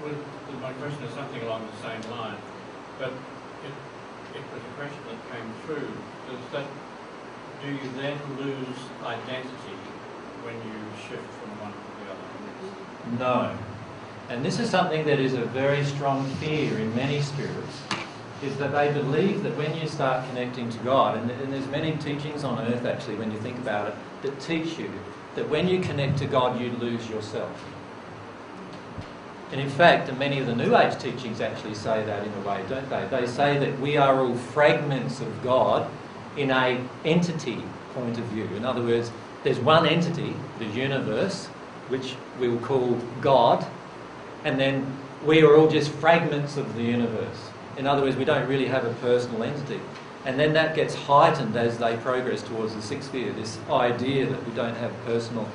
Well, my question is something along the same line, but it was a question that came through. Do you then lose identity when you shift from one to the other? No. And this is something that is a very strong fear in many spirits, is that they believe that when you start connecting to God, and there's many teachings on earth actually when you think about it, that teach you that when you connect to God you lose yourself. And in fact, many of the New Age teachings actually say that in a way, don't they? They say that we are all fragments of God in an entity point of view. In other words, there's one entity, the universe, which we will call God, and then we are all just fragments of the universe. In other words, we don't really have a personal entity. And then that gets heightened as they progress towards the sixth sphere, this idea that we don't have a personal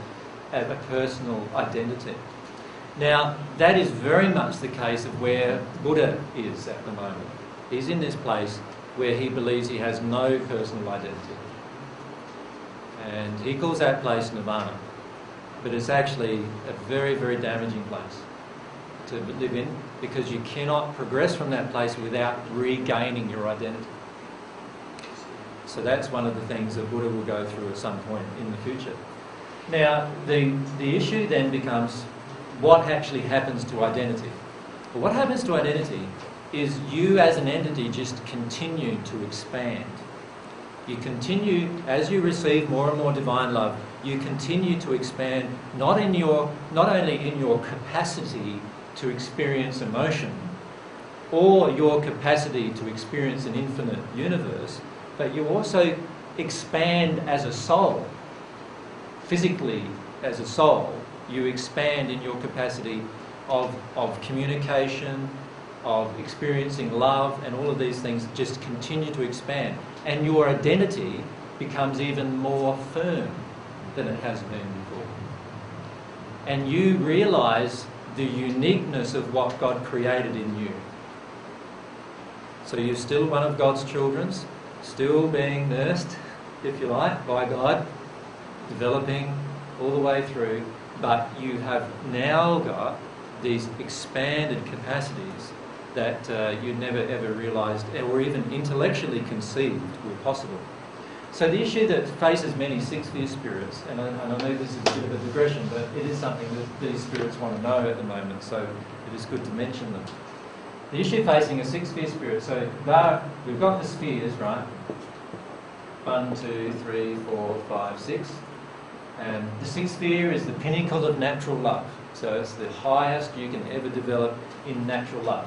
identity. Now, that is very much the case of where Buddha is at the moment. He's in this place where he believes he has no personal identity. And he calls that place nirvana. But it's actually a very, very damaging place to live in, because you cannot progress from that place without regaining your identity. So that's one of the things that Buddha will go through at some point in the future. Now, the issue then becomes, what actually happens to identity? Well, what happens to identity is you as an entity just continue to expand. You continue, as you receive more and more divine love, you continue to expand not only in your capacity to experience emotion or your capacity to experience an infinite universe, but you also expand as a soul. Physically, as a soul, you expand in your capacity of communication, of experiencing love, and all of these things just continue to expand. And your identity becomes even more firm than it has been before. And you realise the uniqueness of what God created in you. So you're still one of God's children, still being nursed, if you like, by God, developing all the way through, but you have now got these expanded capacities that you never ever realised or even intellectually conceived were possible. So the issue that faces many sixth sphere spirits, and I know this is a bit of a digression, but it is something that these spirits want to know at the moment, so it is good to mention them. The issue facing a sixth sphere spirit, so we've got the spheres, right? 1, 2, 3, 4, 5, 6. And the sixth sphere is the pinnacle of natural love. So it's the highest you can ever develop in natural love.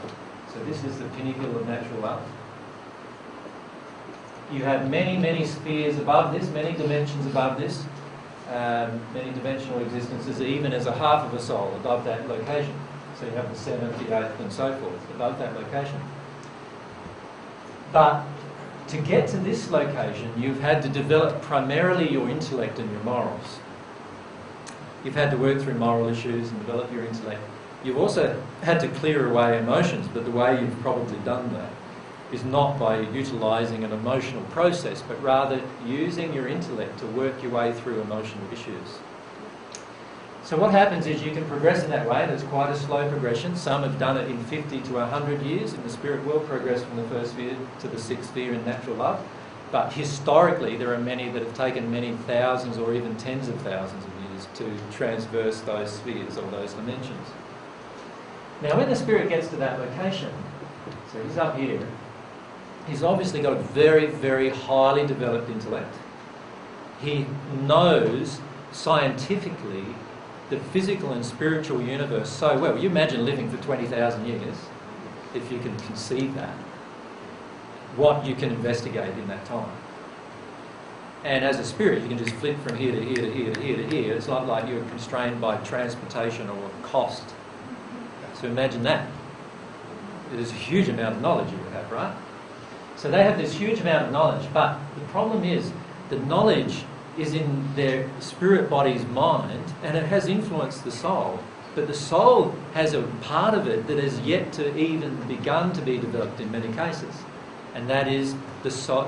So this is the pinnacle of natural love. You have many, many spheres above this, many dimensions above this, many dimensional existences, even as a half of a soul above that location. So you have the 7th, the 8th, and so forth above that location. But to get to this location, you've had to develop primarily your intellect and your morals. You've had to work through moral issues and develop your intellect. You've also had to clear away emotions, but the way you've probably done that is not by utilising an emotional process, but rather using your intellect to work your way through emotional issues. So what happens is you can progress in that way, and it's quite a slow progression. Some have done it in 50 to 100 years in the spirit world, progress from the first sphere to the sixth sphere in natural love. But historically, there are many that have taken many thousands or even tens of thousands of years to transverse those spheres or those dimensions. Now, when the spirit gets to that location, so he's up here, he's obviously got a very, very highly developed intellect. He knows scientifically the physical and spiritual universe so well. You imagine living for 20,000 years, if you can conceive that, what you can investigate in that time. And as a spirit, you can just flip from here to here to here to here to here. It's not like you're constrained by transportation or cost. So imagine that. There's a huge amount of knowledge you would have, right? So they have this huge amount of knowledge, but the problem is the knowledge is in their spirit body's mind, and it has influenced the soul. But the soul has a part of it that has yet to even begun to be developed in many cases. And that is the soul,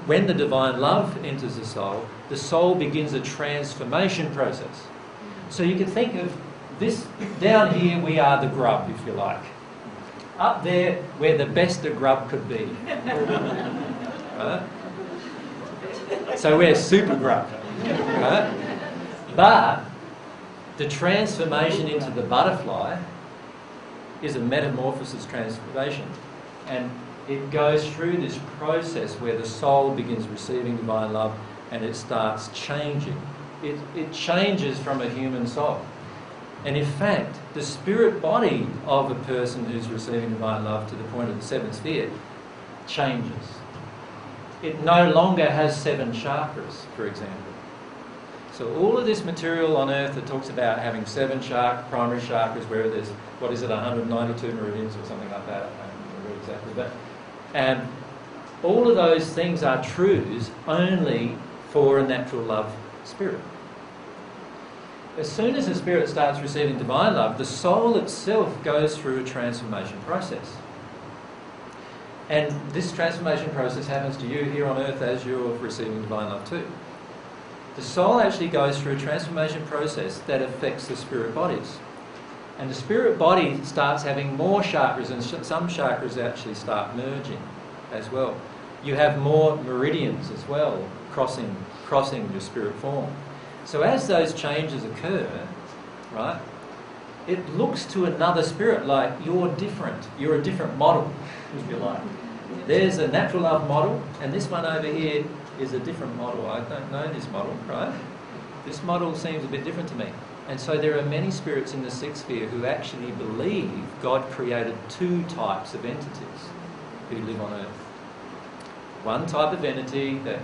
when the divine love enters the soul begins a transformation process. So you can think of this down here we are the grub, if you like. Up there, we're the best a grub could be. Right? So we're super grub. Right? But the transformation into the butterfly is a metamorphosis transformation. And it goes through this process where the soul begins receiving divine love and it starts changing. It changes from a human soul. And in fact, the spirit body of a person who's receiving divine love to the point of the seventh sphere changes. It no longer has 7 chakras, for example. So all of this material on earth that talks about having 7 primary chakras, where there's, 192 meridians or something like that, I don't remember exactly, but all of those things are truths only for a natural love spirit. As soon as the spirit starts receiving divine love, the soul itself goes through a transformation process. And this transformation process happens to you here on earth as you're receiving divine love too. The soul actually goes through a transformation process that affects the spirit bodies. And the spirit body starts having more chakras, and some chakras actually start merging as well. You have more meridians as well, crossing your spirit form. So as those changes occur, right, it looks to another spirit like you're different. You're a different model, if you like. There's a natural love model, and this one over here is a different model. I don't know this model, right? This model seems a bit different to me. And so there are many spirits in the sixth sphere who actually believe God created 2 types of entities who live on earth. One type of entity that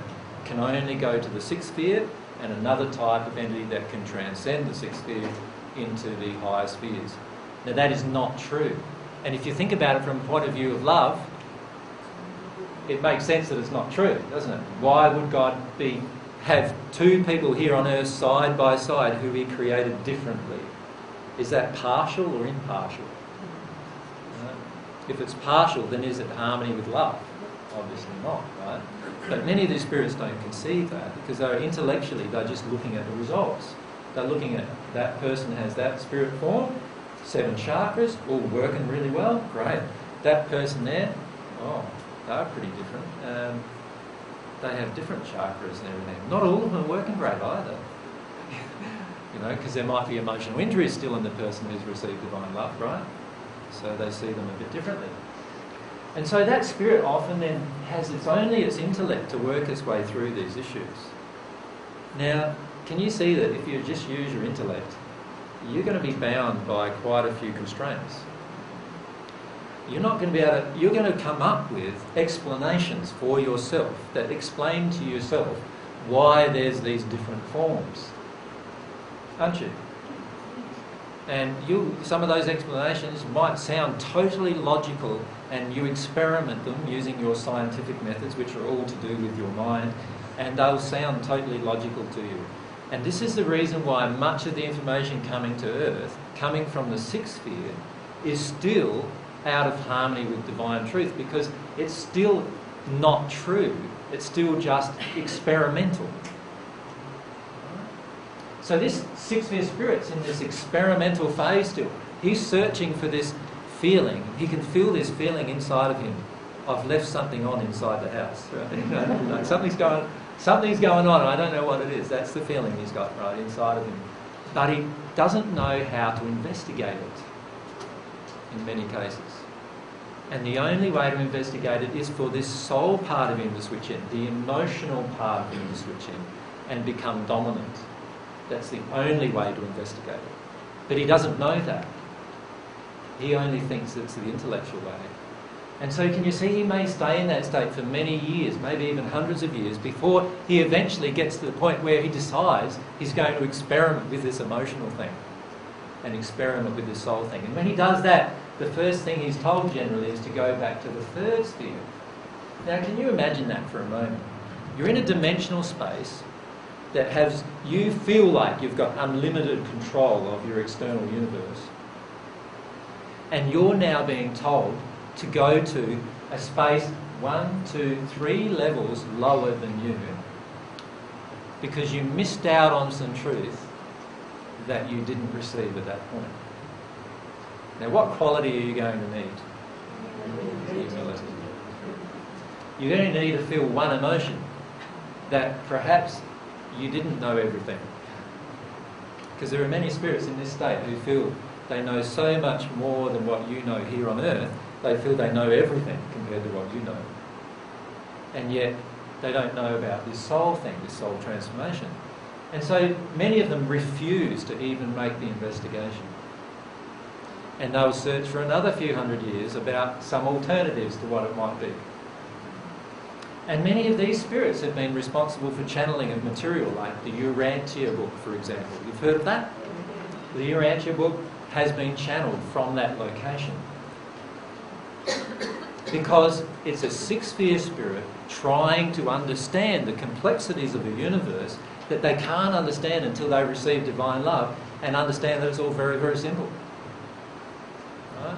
can only go to the sixth sphere, and another type of entity that can transcend the sixth sphere into the higher spheres. Now that is not true. And if you think about it from a point of view of love, it makes sense that it's not true, doesn't it? Why would God have 2 people here on earth side by side who he created differently? Is that partial or impartial? If it's partial, then is it harmony with love? Obviously not, right? But many of these spirits don't conceive that because they're just looking at the results. They're looking at that person has that spirit form, 7 chakras, all working really well, great. That person there, they're pretty different. They have different chakras and everything. Not all of them are working great either. Because there might be emotional injuries still in the person who's received divine love, right? So they see them a bit differently. And so that spirit often then has its intellect to work its way through these issues. Now, can you see that if you just use your intellect, you're going to be bound by quite a few constraints? You're not going to be able to, you're going to come up with explanations for yourself that explain to yourself why there's these different forms, aren't you? And some of those explanations might sound totally logical, and you experiment them using your scientific methods, which are all to do with your mind, and they'll sound totally logical to you. And this is the reason why much of the information coming to Earth, coming from the sixth sphere, is still out of harmony with divine truth, because it's still not true. It's still just experimental. So this sixth sphere spirit's in this experimental phase still. He's searching for this feeling. He can feel this feeling inside of him. I've left something on inside the house. Right? Like something's going on, and I don't know what it is. That's the feeling he's got right inside of him. But he doesn't know how to investigate it in many cases. And the only way to investigate it is for this soul part of him to switch in, the emotional part of him to switch in and become dominant. That's the only way to investigate it. But he doesn't know that. He only thinks it's the intellectual way. And so can you see he may stay in that state for many years, maybe even hundreds of years, before he eventually gets to the point where he decides he's going to experiment with this emotional thing and experiment with this soul thing. And when he does that, the first thing he's told generally is to go back to the third sphere. Now can you imagine that for a moment? You're in a dimensional space that has, you feel like you've got unlimited control of your external universe. And you're now being told to go to a space 1, 2, 3 levels lower than you, because you missed out on some truth that you didn't receive at that point. Now, what quality are you going to need? Humility. You're going to need to feel one emotion, that perhaps you didn't know everything. Because there are many spirits in this state who feel they know so much more than what you know here on earth. They feel they know everything compared to what you know. And yet they don't know about this soul thing, this soul transformation. And so many of them refuse to even make the investigation. And they'll search for another few hundred years about some alternatives to what it might be. And many of these spirits have been responsible for channeling of material, like the Urantia book, for example. You've heard of that? The Urantia book has been channeled from that location. Because it's a six-sphere spirit trying to understand the complexities of the universe that they can't understand until they receive divine love and understand that it's all very, very simple. Right?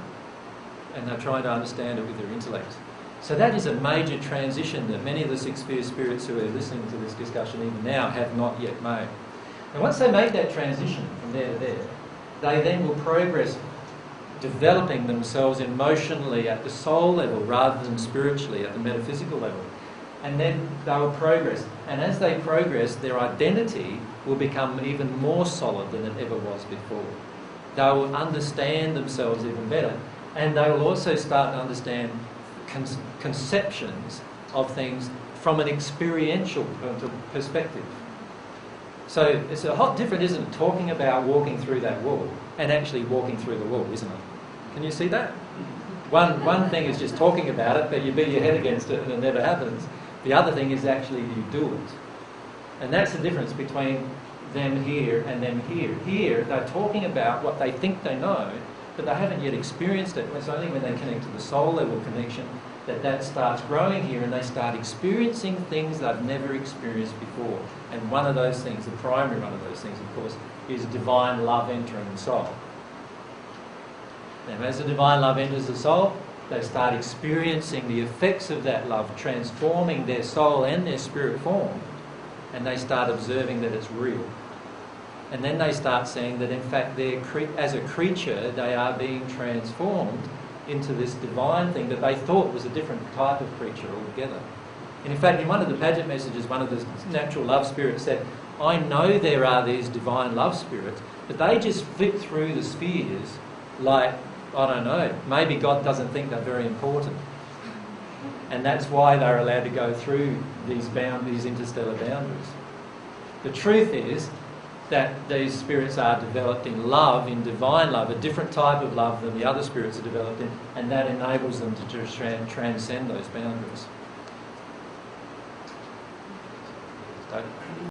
And they're trying to understand it with their intellect. So that is a major transition that many of the six-sphere spirits who are listening to this discussion even now have not yet made. And once they make that transition from there to there, they then will progress, developing themselves emotionally at the soul level rather than spiritually at the metaphysical level. And then they will progress. And as they progress, their identity will become even more solid than it ever was before. They will understand themselves even better. And they will also start to understand conceptions of things from an experiential perspective. So it's a lot different, isn't it, talking about walking through that wall and actually walking through the wall, isn't it? Can you see that? One thing is just talking about it, but you beat your head against it and it never happens. The other thing is actually you do it. And that's the difference between them here and them here. Here, they're talking about what they think they know, but they haven't yet experienced it. It's only when they connect to the soul level connection that starts growing here, and they start experiencing things they've never experienced before. And one of those things, the primary one of those things, of course, is divine love entering the soul. Now, as the divine love enters the soul, they start experiencing the effects of that love transforming their soul and their spirit form, and they start observing that it's real. And then they start seeing that in fact as a creature they are being transformed into this divine thing that they thought was a different type of creature altogether. And in fact, in one of the pageant messages, one of the natural love spirits said, I know there are these divine love spirits, but they just flit through the spheres like, I don't know, maybe God doesn't think they're very important. And that's why they're allowed to go through these interstellar boundaries. The truth is that these spirits are developed in love, in divine love, a different type of love than the other spirits are developed in, and that enables them to transcend those boundaries.